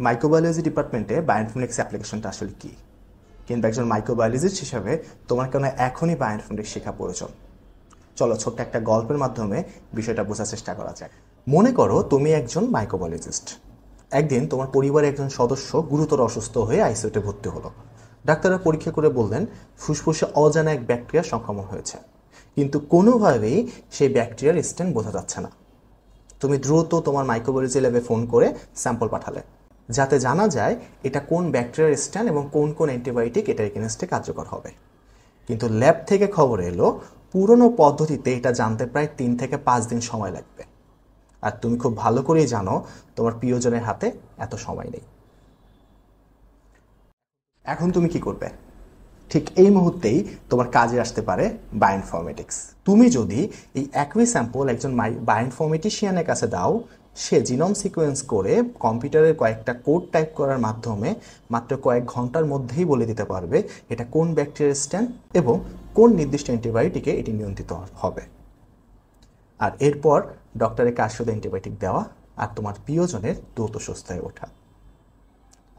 Microbiology ডিপার্টমেন্টে bioinformatics অ্যাপ্লিকেশনটা আসলে কি, কিংবা একজন মাইক্রোবায়োলজিস্ট হিসাবে তোমার কেন এখনই বায়োইনফরমেটিক্স শেখা প্রয়োজন। চলো ছোট্ট একটা গল্পের মাধ্যমে বিষয়টা বোঝার চেষ্টা করা যায়। মনে করো তুমি একজন মাইক্রোবায়োলজিস্ট। একদিন তোমার পরিবারের একজন সদস্য গুরুতর অসুস্থ হয়ে আইসিইউতে ভর্তি হলো। ডাক্তাররা পরীক্ষা করে বললেন ফুসফুসে অজানা এক ব্যাকটেরিয়া সংক্রমণ হয়েছে, কিন্তু কোনোভাবেই সেই ব্যাকটেরিয়ার স্ট্রেন বোঝা যাচ্ছে না। তুমি দ্রুত তোমার মাইক্রোবায়োলজি ল্যাবে ফোন করে স্যাম্পল পাঠালে, যাতে জানা যায় এটা কোন ব্যাকটেরিয়ার স্ট্রেন এবং কোন কোন অ্যান্টিবায়োটিক এটার এগেনস্টে কার্যকর হবে। কিন্তু ল্যাব থেকে খবর এলো পুরনো পদ্ধতিতে এটা জানতে প্রায় 3 থেকে 5 দিন সময় লাগবে। আর তুমি খুব ভালো করেই জানো তোমার প্রিয়জনের হাতে এত সময় নেই। এখন তুমি কি করবে? ঠিক এই মুহূর্তেই তোমার কাজে আসতে পারে বায়োইনফরমেটিক্স। তুমি যদি এই একই স্যাম্পল একজন বায়োইনফরমেটিশিয়ানের কাছে দাও, সে জিনোম সিকোয়েন্স করে কম্পিউটারের কয়েকটা কোড টাইপ করার মাধ্যমে মাত্র কয়েক ঘন্টার মধ্যেই বলে দিতে পারবে এটা কোন ব্যাকটেরিয়ার স্ট্রেন এবং কোন নির্দিষ্ট অ্যান্টিবায়োটিকে এটি নিয়ন্ত্রিত হবে। আর এরপর ডক্টরের কাজ শুধু অ্যান্টিবায়োটিক দেওয়া আর তোমার প্রিয়জনের দ্রুত সুস্থ হয়ে ওঠা।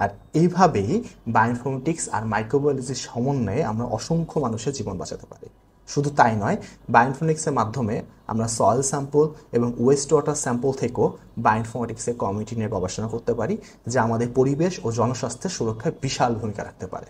আর এইভাবেই বায়োইনফরমেটিক্স আর মাইক্রোবায়োলজির সমন্বয়ে আমরা অসংখ্য মানুষের জীবন বাঁচাতে পারি। শুধু তাই নয়, বায়োইনফরমেটিক্সের মাধ্যমে আমরা সয়েল স্যাম্পল এবং ওয়েস্ট ওয়াটার স্যাম্পল থেকেও বায়োইনফরমেটিক্সের কমিউনিটি নিয়ে গবেষণা করতে পারি, যা আমাদের পরিবেশ ও জনস্বাস্থ্যের সুরক্ষায় বিশাল ভূমিকা রাখতে পারে।